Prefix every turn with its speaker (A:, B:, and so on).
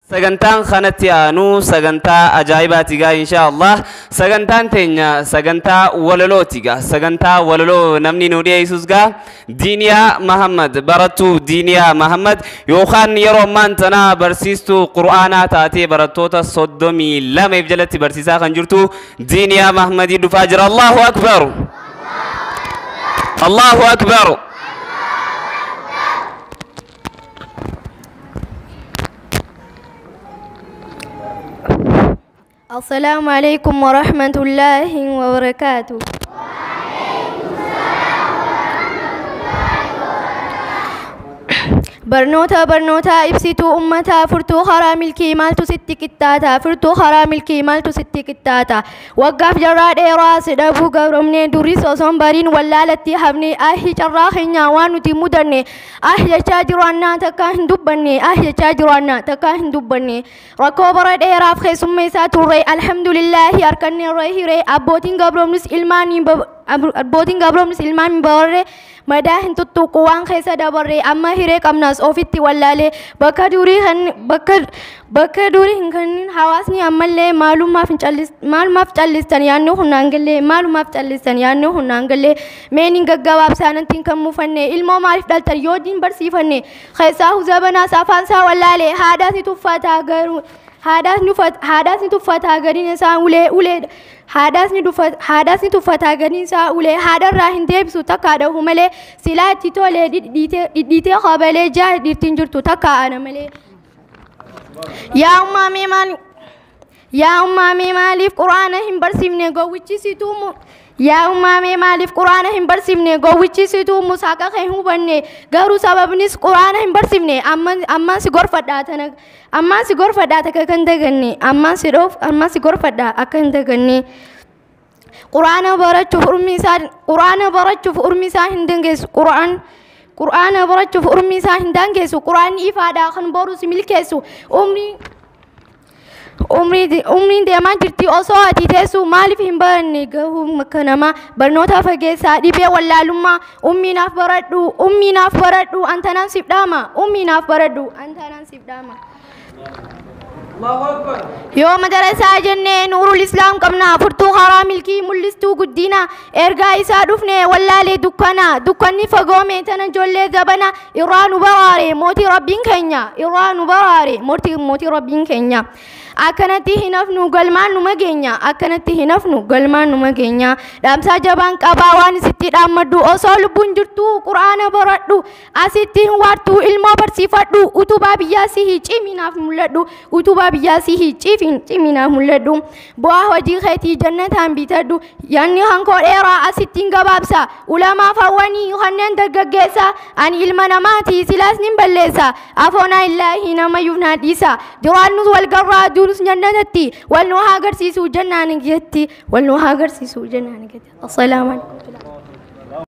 A: Sagantaan kanatti aanu sagantaa ajaa'ibaatigaa inshaallah. Sagantaan teenya sagantaa walalootigaa. Sagantaa walaloo namni nu dhiyeessusgaa Diiniyaa Mahammad barattuu Diiniyaa Mahammad yookaan yeroo ammaan tana barsiistuu Qur'aanaa taatee barattoota 32 jalatti barsiisaa kan jirtu Diiniyaa Mahammadii dhufaa jira. Allahu akbar, Allahu akbar.
B: السلام عليكم ورحمة الله وبركاته. برنوتا ابسطوا أمتا فرتو خرام الكيمال تستي كتاتا فرتو خرام الكيمال تستي كتاتا وقف جراد راس دبو قبرمني دوريس وصنبارين واللالتي حبني أهي جراخي ناوانو تي مدرني أهي جاجرانا تكاهن دبني أهي جاجرانا تكاهن دبني ركو براد راف خي سميسا توري الحمد لله أركني ريه ري أبوتين قبرمنس إلماني أبوتين قبرمنس إلماني بوري مداهن تتوقوان خيسا دبري أما هيريك أمناس أوفيتي واللالي بكا دوري هنكنين حواسني أمالي مالو ما فنجالستان يانو هنانجلي مالو ما فنجالستان يانو هنانجلي مينين غغواب ساننتين كمو فني ilmoo maaliif dhaltan yoo diin barsiifanne خيسا هزابنا سافانسا واللالي حادثي تفاتا غرو حادثي تفاتا غرين سان ولي حادثني تفاتا غنيسا ولي حادر راهن ديبسو تكا ده ملي سلاتي تولي ديتي خبلي جا ديرتين جرتو تكا انا ملي يا أمامي مالف قرآنهم برسمني قوتي سيتومو يا أمامي مالف قرآنهم برسمني قوتي سيتومو ساكا خيهو بني غارو سبب نس قرآنهم برسمني أما سيغور فداتنا أما سيغور فداتك كندغني أما سيغور فدا أكندغني قرآن برچو فرميسا هندنگس قرآن برچو فرميسا هندنگس قرآن إفادة خن بورس ملكسو umri deemaa jirti osoo ati teessu maaliif hin baranne gahuu makkanama barnoota fageessaa dhibee wallaalummaa ummiinaaf baradhu antanaan siif dhaama ummiinaaf baradhu antanaan siif dhaama. yoo madarasaa jennee nuurul islaam qabna furtuu haraa milkii mul'istuu guddina ergaa isaa dhufne wallaalee dukkanni fagoome tana ijoollee zabana irraa nu baraare mootii rabbiin keenya irraa nu baraare mootii rabbiin keenya. akkanatti hinafnu galmaan numa geenya akkanatti hinafnu galmaan numa geenya dhaamsaa jabaan qabaa waan sitti dhaammadhu osoo lubbuun jirtu quraana baradhu asitti hin waartu ilmoo barsiifadhu utubaa biyyaa sihii ciminaaf mul'adhu utubaa biyyaa sihii ciminaaf mul'adhu bu'aa hojii keetii jannataan bitadhu yaanni hankoo dheeraa asitti hin gabaabsa ulamaa fawwanii kanneen dargaggeessa ani ilma namaati silaas nin balleessa afoonaa illaahi namayyuuf naa dhiisa jiraannus walgarraa نس جنتي والنوها قرسيسو جنان جتي والنوها قرسيسو جنان جتي. السلام عليكم.